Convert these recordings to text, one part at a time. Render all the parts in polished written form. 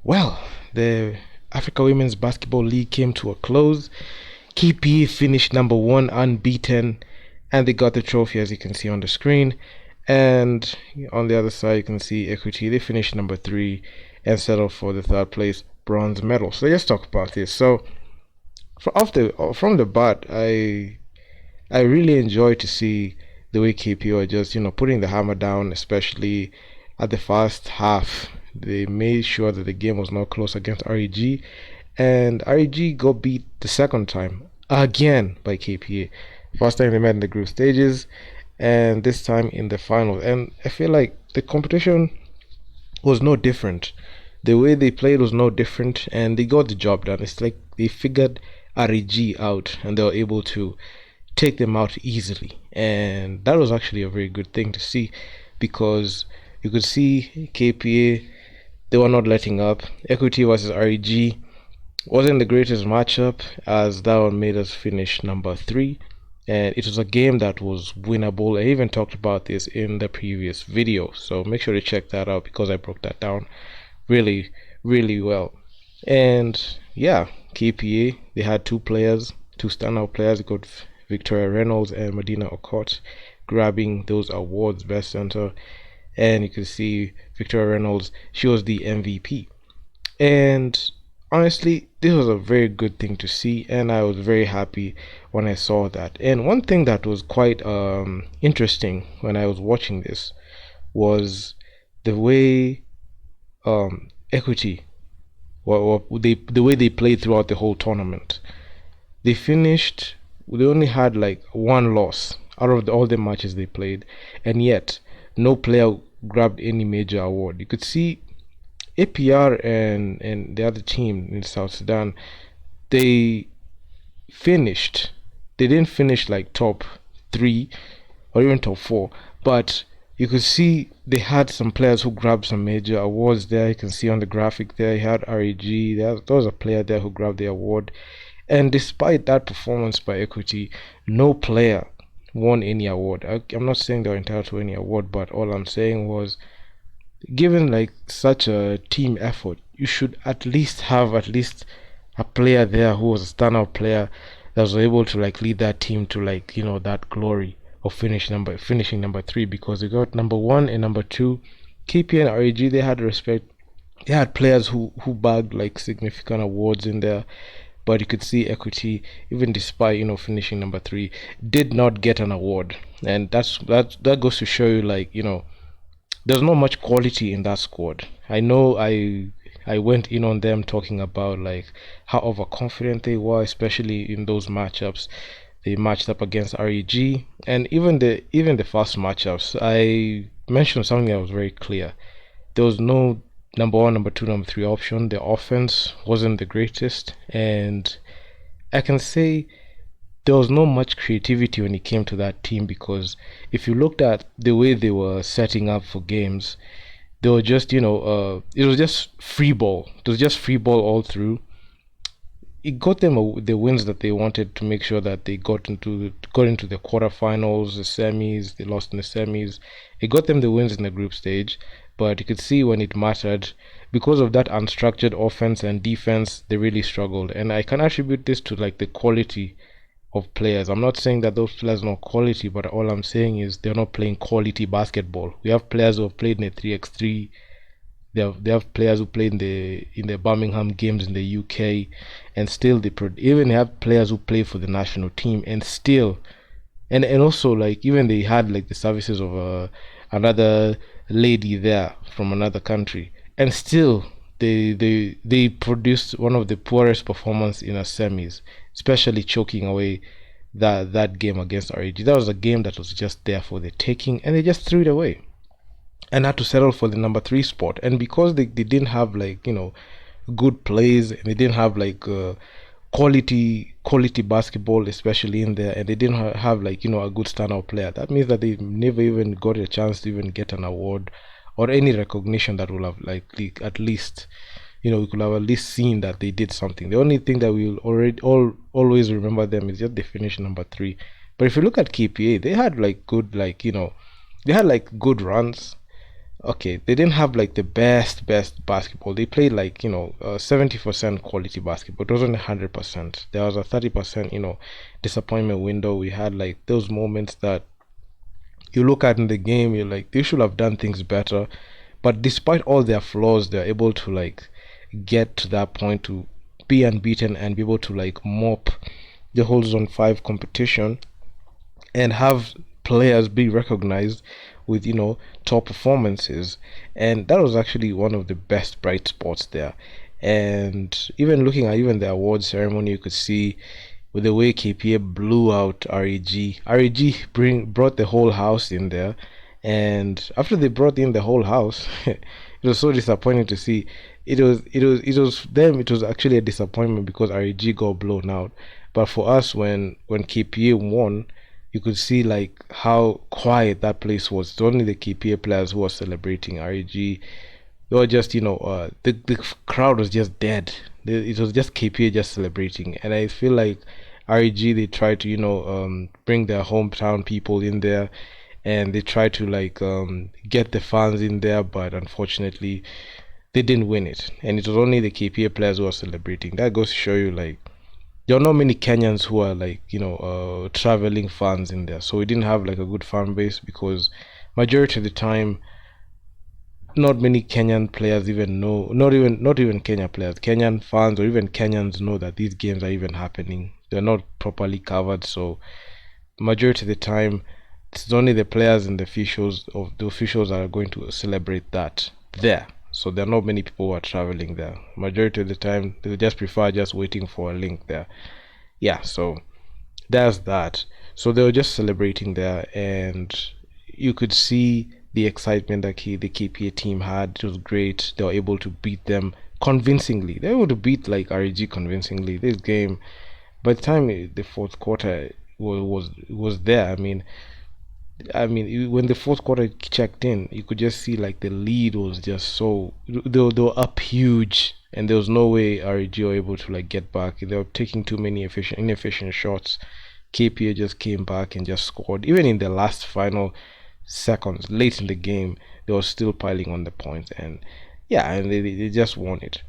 Well, the Africa Women's Basketball League came to a close. KPA finished number one unbeaten, and they got the trophy as you can see on the screen. And on the other side, you can see Equity. They finished number three and settled for the third place bronze medal. So let's talk about this. So from the bat, I really enjoy to see the way KPO are just putting the hammer down, especially at the first half. They made sure that the game was not close against REG, and REG got beat the second time again by KPA. First time they met in the group stages, and this time in the finals. And I feel like the competition was no different. The way they played was no different, and they got the job done. It's like they figured REG out, and they were able to take them out easily. And that was actually a very good thing to see, because you could see KPA, they were not letting up. Equity versus REG wasn't the greatest matchup, as that one made us finish number three. And it was a game that was winnable. I even talked about this in the previous video, so make sure to check that out because I broke that down really, really well. And yeah, KPA, they had two standout players. They got Victoria Reynolds and Medina Okot grabbing those awards, best center. And you can see Victoria Reynolds, she was the MVP. And honestly, this was a very good thing to see, and I was very happy when I saw that. And one thing that was quite interesting when I was watching this was the way Equity, the way they played throughout the whole tournament. They finished. They only had like one loss out of all the matches they played, and yet no player grabbed any major award. You could see APR and the other team in South Sudan, they finished. They didn't finish like top three or even top four, but you could see they had some players who grabbed some major awards there. You can see on the graphic there, you had REG. There was a player there who grabbed the award. And despite that performance by Equity, no player won any award. I'm not saying they're entitled to any award, but all I'm saying was, given like such a team effort, you should at least have at least a player there who was a standout player that was able to like lead that team to like that glory of finishing number three, because they got number one and number two. KP and REG, they had respect. They had players who bagged like significant awards in there, but you could see Equity, even despite finishing number three, did not get an award. And that goes to show you, like, there's not much quality in that squad. I know I went in on them talking about like how overconfident they were, especially in those matchups. They matched up against REG, and even the first matchups, I mentioned something that was very clear. There was no number one, number two, number three option. The offense wasn't the greatest, and I can say there was not much creativity when it came to that team, because if you looked at the way they were setting up for games, they were just it was just free ball. It was just free ball all through. It got them the wins that they wanted, to make sure that they got into the quarterfinals, the semis. They lost in the semis. It got them the wins in the group stage, but you could see when it mattered, because of that unstructured offense and defense, they really struggled. And I can attribute this to like the quality of players. I'm not saying that those players are not quality, but all I'm saying is they're not playing quality basketball. We have players who have played in the 3x3. They have players who played in the Birmingham games in the UK, and still even have players who play for the national team, and still, and also like even they had like the services of another lady there from another country, and still they produced one of the poorest performance in a semis, especially choking away that game against REG. That was a game that was just there for the taking, and they just threw it away and had to settle for the number three spot. And because they didn't have like good plays, and they didn't have like quality basketball especially in there, and they didn't have like a good standout player, that means that they never even got a chance to even get an award or any recognition that will have like at least we could have at least seen that they did something. The only thing that we'll always remember them is just they finished number three. But if you look at KPA, they had like good, like they had like good runs. okay, they didn't have like the best basketball. They played like 70% quality basketball. It wasn't 100%. There was a 30% disappointment window. We had like those moments that you look at in the game, you're like they should have done things better. But despite all their flaws, they're able to like get to that point to be unbeaten and be able to like mop the whole Zone 5 competition and have players be recognized with top performances. And that was actually one of the best bright spots there. And even looking at even the award ceremony, you could see with the way KPA blew out brought the whole house in there. And after they brought in the whole house, it was so disappointing to see. It was them. It was actually a disappointment because REG got blown out. But for us, when KPA won, you could see like how quiet that place was. It's only the KPA players who were celebrating. REG, they were just the crowd was just dead. It was just KPA just celebrating, and I feel like REG, they tried to bring their hometown people in there, and they tried to like get the fans in there, but unfortunately they didn't win it, and it was only the KPA players who were celebrating. That goes to show you like there are not many Kenyans who are like traveling fans in there, so we didn't have like a good fan base because majority of the time not many Kenyan players even know, not even Kenya players, Kenyan fans or even Kenyans know that these games are even happening. They're not properly covered, so majority of the time it's only the players and the officials that are going to celebrate that there. So there are not many people who are traveling there. Majority of the time they just prefer just waiting for a link there. Yeah, so there's that. So they were just celebrating there, and you could see the excitement that the KPA team had. It was great. They were able to beat them convincingly. They were able to beat like REG convincingly. This game, by the time the fourth quarter was there, when the fourth quarter checked in, you could just see like the lead was just so they were up huge, and there was no way REG were able to like get back. They were taking too many inefficient shots. KPA just came back and just scored. Even in the last final seconds, late in the game, they were still piling on the points, and yeah, and they just won it.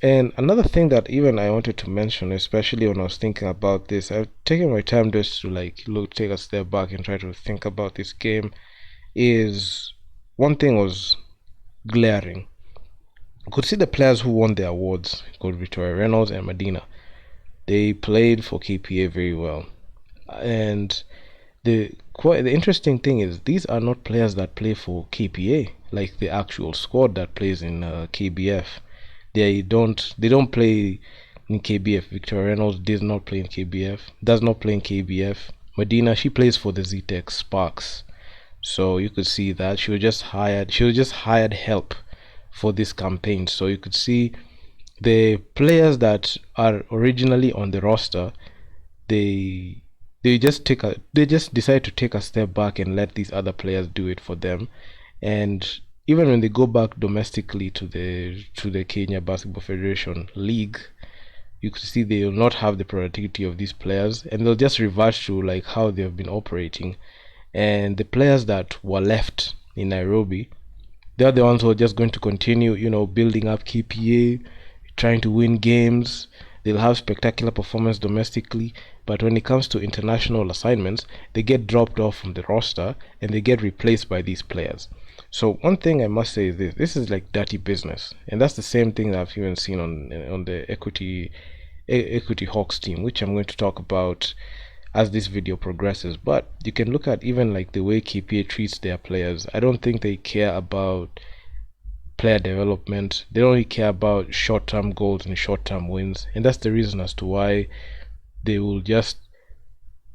And another thing that even I wanted to mention, especially when I was thinking about this, I've taken my time just to like take a step back and try to think about this game. Is one thing was glaring. You could see the players who won the awards, called Victoria Reynolds and Medina. They played for KPA very well, and the interesting thing is these are not players that play for KPA like the actual squad that plays in KBF. They don't play in KBF. Victoria Reynolds does not play in KBF. Does not play in KBF. Medina, she plays for the ZTEC Sparks. So you could see that she was just hired. She was just hired help for this campaign. So you could see the players that are originally on the roster, they they just decide to take a step back and let these other players do it for them. And even when they go back domestically to the Kenya Basketball Federation League, you could see they will not have the productivity of these players, and they'll just revert to like how they have been operating. And the players that were left in Nairobi, they're the ones who are just going to continue, building up KPA, trying to win games. They'll have spectacular performance domestically, but when it comes to international assignments, they get dropped off from the roster and they get replaced by these players. So one thing I must say is this is like dirty business, and that's the same thing that I've even seen on the Equity Hawks team, which I'm going to talk about as this video progresses. But you can look at even like the way KPA treats their players. I don't think they care about player development. They don't really care about short-term goals and short-term wins, and that's the reason as to why they will just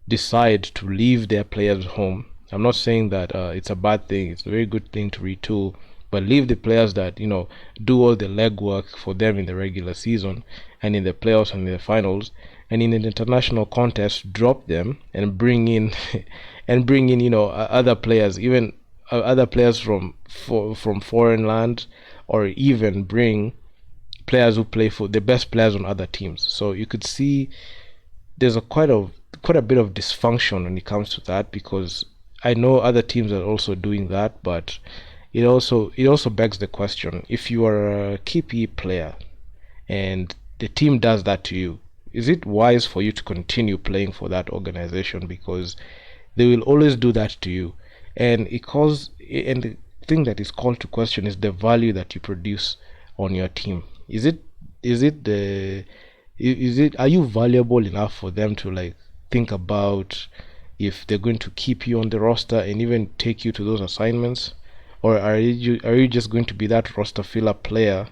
decide to leave their players home. I'm not saying that it's a bad thing. It's a very good thing to retool, but leave the players that do all the legwork for them in the regular season and in the playoffs and in the finals, and in an international contest drop them and bring in other players, even other players from foreign land, or even bring players who play for the best players on other teams. So you could see there's quite a bit of dysfunction when it comes to that, because I know other teams are also doing that, but it also begs the question: if you are a KPA player and the team does that to you, is it wise for you to continue playing for that organization? Because they will always do that to you, and the thing that is called to question is the value that you produce on your team. Is it are you valuable enough for them to like think about if they're going to keep you on the roster and even take you to those assignments, or are you just going to be that roster filler player?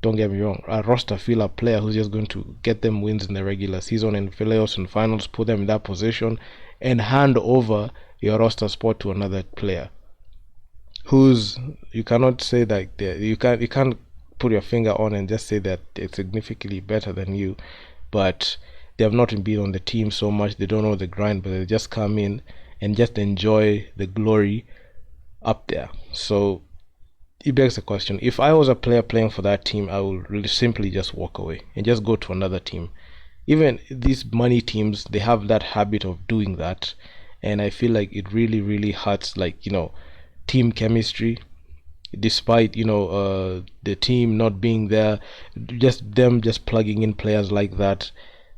Don't get me wrong, a roster filler player who's just going to get them wins in the regular season and playoffs and finals, put them in that position, and hand over your roster spot to another player who's, you cannot say that you can't put your finger on and just say that it's significantly better than you, but they have not been on the team so much, they don't know the grind, but they just come in and just enjoy the glory up there. So it begs the question: if I was a player playing for that team, I would really simply just walk away and just go to another team. Even these money teams, they have that habit of doing that, and I feel like it really, really hurts, like, team chemistry. Despite the team not being there, just them just plugging in players like that,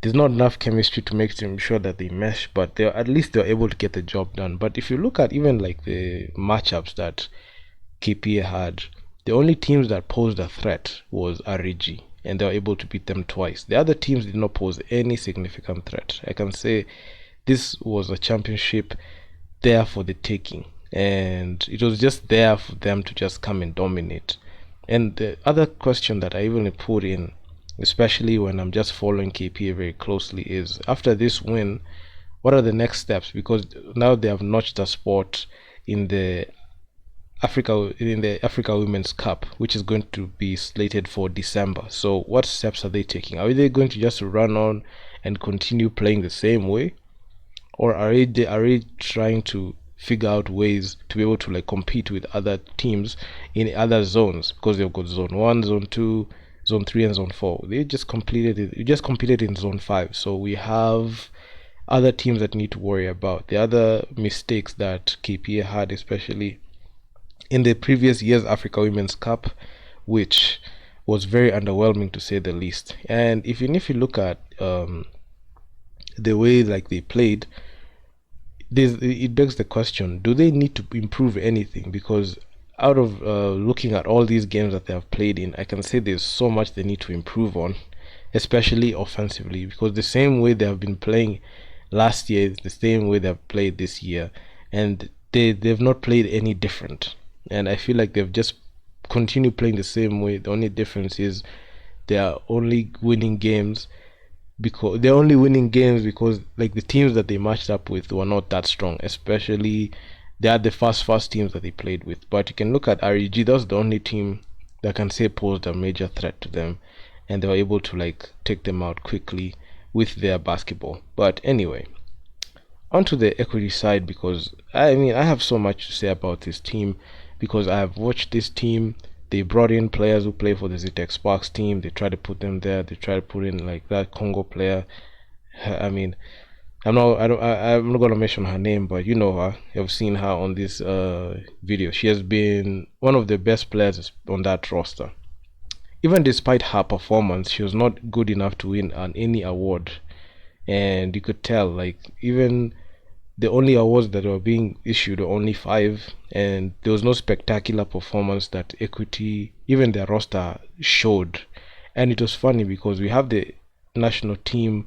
there's not enough chemistry to make them sure that they mesh, but they're able to get the job done. But if you look at even like the matchups that KPA had, the only teams that posed a threat was REG, and they were able to beat them twice. The other teams did not pose any significant threat. I can say this was a championship there for the taking, and it was just there for them to just come and dominate. And the other question that I even put in, especially when I'm just following KPA very closely, is after this win, what are the next steps? Because now they have notched a spot in the Africa Women's Cup, which is going to be slated for December. So what steps are they taking? Are they going to just run on and continue playing the same way, or are they trying to figure out ways to be able to like compete with other teams in other zones? Because they've got zone 1, zone 2, zone 3, and zone 4. They just completed it. You just competed in zone 5, so we have other teams that need to worry about. The other mistakes that KPA had, especially in the previous year's Africa Women's Cup, which was very underwhelming to say the least. And if you look at the way like they played, it begs the question: do they need to improve anything? Because out of looking at all these games that they have played in, I can say there's so much they need to improve on, especially offensively, because the same way they have been playing last year is the same way they've played this year, and they've not played any different. And I feel like they've just continued playing the same way. The only difference is they are only winning games because like the teams that they matched up with were not that strong, especially they had the fast teams that they played with. But you can look at REG, that's the only team that can say posed a major threat to them, and they were able to like take them out quickly with their basketball. But anyway, onto the equity side, because I mean I have so much to say about this team, because I have watched this team. They brought in players who play for the Zitex Sparks team. They try to put them there. They try to put in like that Congo player. I mean, I'm not gonna mention her name, but you know her. You've seen her on this video. She has been one of the best players on that roster. Even despite her performance, she was not good enough to win any award, and you could tell like even the only awards that were being issued were only 5, and there was no spectacular performance that Equity, even their roster, showed. And it was funny because we have the national team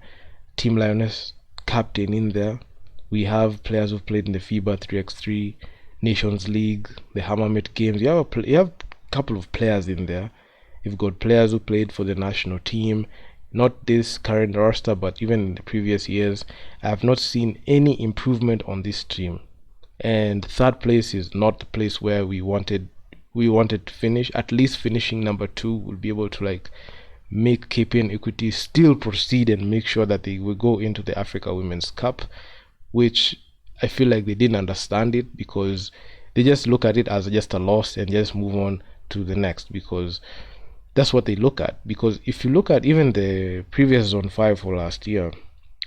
Lioness captain in there. We have players who've played in the FIBA 3x3 Nations League, the Hammermet games. You have a couple of players in there. You've got players who played for the national team, not this current roster, but even in the previous years. I have not seen any improvement on this team, and third place is not the place where we wanted to finish. At least finishing number 2 will be able to like make KPA and Equity still proceed and make sure that they will go into the Africa Women's Cup, which I feel like they didn't understand it, because they just look at it as just a loss and just move on to the next, because that's what they look at. Because if you look at even the previous zone 5 for last year,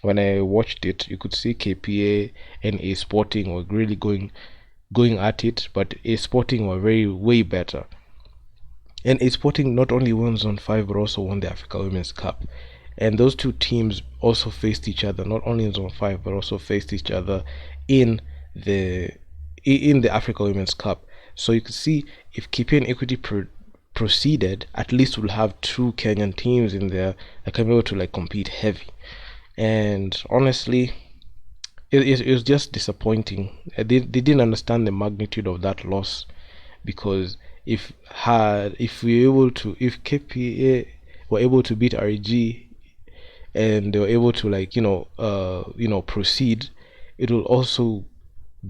when I watched it, you could see KPA and A Sporting were really going going at it, but A Sporting were very way better. And A Sporting not only won Zone 5 but also won the Africa Women's Cup. And those two teams also faced each other, not only in Zone 5 but also faced each other in the in the Africa Women's Cup. So you can see if KPA and Equity proceeded, at least we'll have two Kenyan teams in there that can be able to like compete heavy. And honestly, it was just disappointing. They didn't understand the magnitude of that loss, because if we were able to, if KPA were able to beat REG and they were able to like proceed, it will also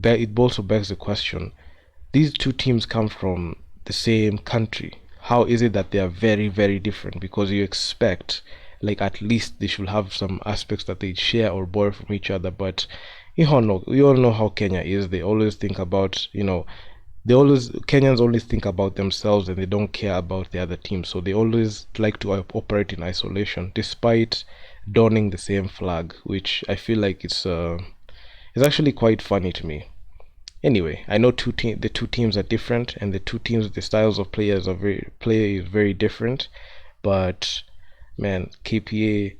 it also begs the question: these two teams come from the same country. How is it that they are very, very different? Because you expect, like, at least they should have some aspects that they share or borrow from each other. But we all know how Kenya is. They always think about, Kenyans always think about themselves and they don't care about the other team. So they always like to operate in isolation, despite donning the same flag, which I feel like it's actually quite funny to me. Anyway, I know the two teams are different, and the two teams, the styles of players are play is very different. But man, KPA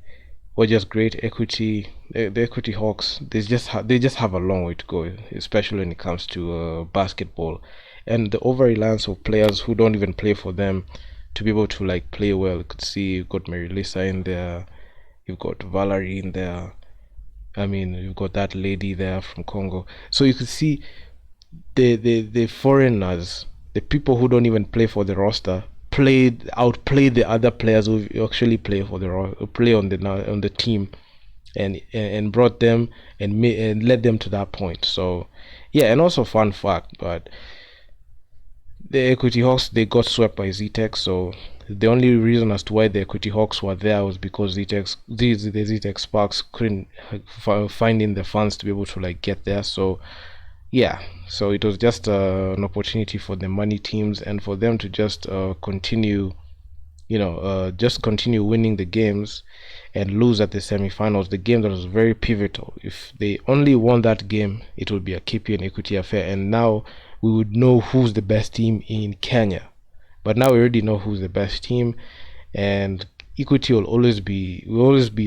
were just great. Equity, the Equity Hawks, they just have a long way to go, especially when it comes to basketball, and the over reliance of players who don't even play for them to be able to like play well. You could see you've got Mary Lisa in there, you've got Valerie in there. I mean, you've got that lady there from Congo. So you could see the foreigners, the people who don't even play for the roster, outplay the other players who actually play for play on the team, and brought them and led them to that point. So yeah, and also fun fact, but the Equity Hawks, they got swept by ZTEX. So the only reason as to why the Equity Hawks were there was because the ZTEX Sparks couldn't find in the funds to be able to like get there. So yeah, so it was just an opportunity for the money teams and for them to just continue, just continue winning the games and lose at the semifinals. The game that was very pivotal. If they only won that game, it would be a KP and Equity affair, and now we would know who's the best team in Kenya. But now we already know who's the best team, and Equity will always be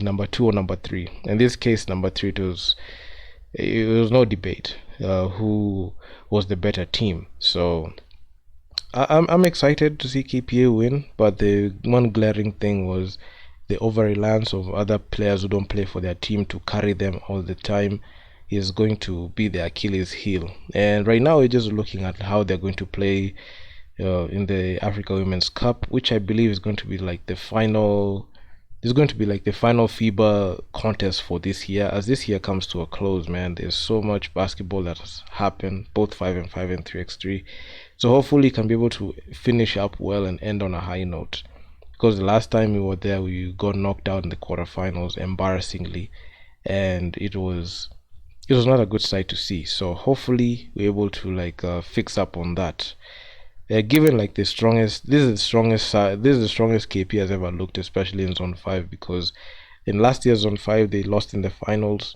number 2 or number 3. In this case, number 3. It was no debate who was the better team. So I'm excited to see KPA win, but the one glaring thing was the over reliance of other players who don't play for their team to carry them all the time is going to be the Achilles heel. And right now we're just looking at how they're going to play in the Africa Women's Cup, which I believe is going to be like the final. This is going to be like the final FIBA contest for this year. As this year comes to a close, man, there's so much basketball that has happened, both 5-5 and 3x3. So hopefully, you can be able to finish up well and end on a high note. Because the last time we were there, we got knocked out in the quarterfinals embarrassingly, and it was not a good sight to see. So hopefully, we're able to like fix up on that. Given like this is the strongest KP has ever looked, especially in Zone 5, because in last year's Zone 5 they lost in the finals.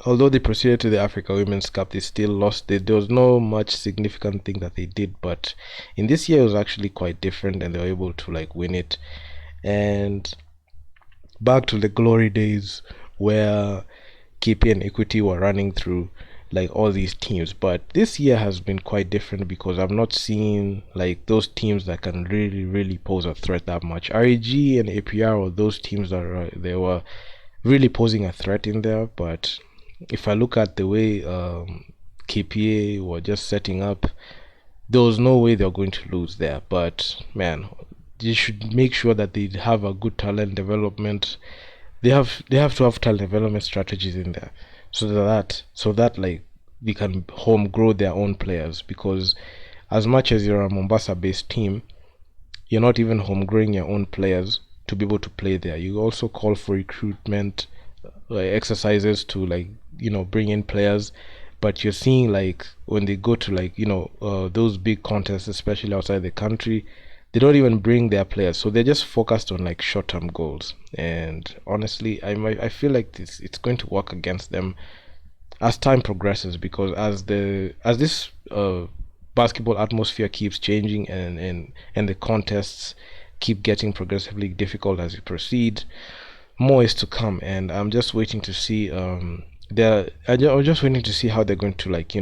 Although they proceeded to the Africa Women's Cup, they still lost. There was no much significant thing that they did, but in this year it was actually quite different, and they were able to like win it. And back to the glory days where KP and Equity were running through like all these teams. But this year has been quite different, because I'm not seeing like those teams that can really pose a threat that much. REG and APR were those teams that they were really posing a threat in there. But if I look at the way KPA were just setting up, there was no way they're going to lose there. But man, they should make sure that they have a good talent development. They have to have talent development strategies in there, so that like they can home grow their own players. Because as much as you're a Mombasa based team, you're not even home growing your own players to be able to play there. You also call for recruitment exercises to like bring in players, but you're seeing like when they go to like those big contests, especially outside the country, they don't even bring their players, so they're just focused on like short-term goals. And honestly, I feel like it's going to work against them, as time progresses, because as this basketball atmosphere keeps changing, and the contests keep getting progressively difficult as we proceed, more is to come. And I'm just waiting to see I'm just waiting to see how they're going to, like,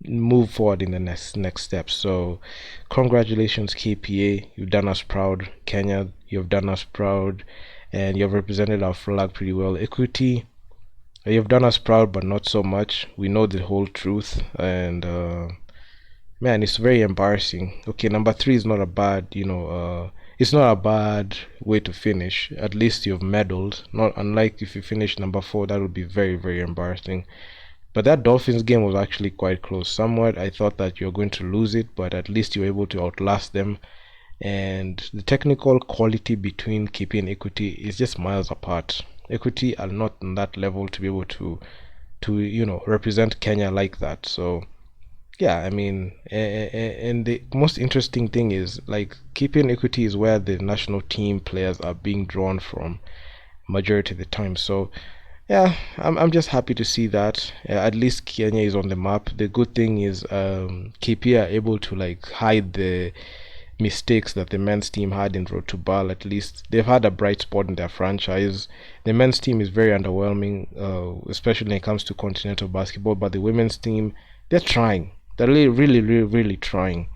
move forward in the next steps. So congratulations, KPA, you've done us proud. Kenya, you've done us proud, and you've represented our flag pretty well. Equity, you've done us proud, but not so much. We know the whole truth, and man, it's very embarrassing. Okay, number three is not a bad, it's not a bad way to finish. At least you've medaled. Not unlike if you finish number four, that would be very, very embarrassing. But that Dolphins game was actually quite close. Somewhat, I thought that you're going to lose it, but at least you were able to outlast them. And the technical quality between KP and Equity is just miles apart. Equity are not on that level to be able to represent Kenya like that. So yeah, I mean, and the most interesting thing is, like, keeping Equity is where the national team players are being drawn from majority of the time. So yeah, I'm just happy to see that at least Kenya is on the map. The good thing is KP are able to, like, hide the mistakes that the men's team had in road to Bal. At least they've had a bright spot in their franchise. The men's team is very underwhelming, especially when it comes to continental basketball. But the women's team, they're trying. They're really, really, really, really trying.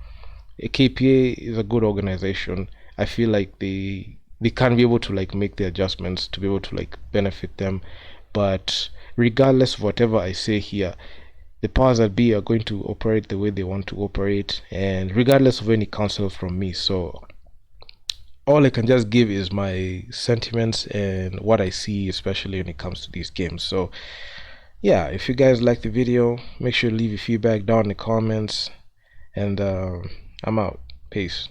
KPA is a good organization. I feel like they can be able to, like, make the adjustments to be able to, like, benefit them. But regardless of whatever I say here, the powers that be are going to operate the way they want to operate, and regardless of any counsel from me. So all I can just give is my sentiments and what I see, especially when it comes to these games. So yeah, if you guys like the video, make sure to leave your feedback down in the comments, and I'm out. Peace.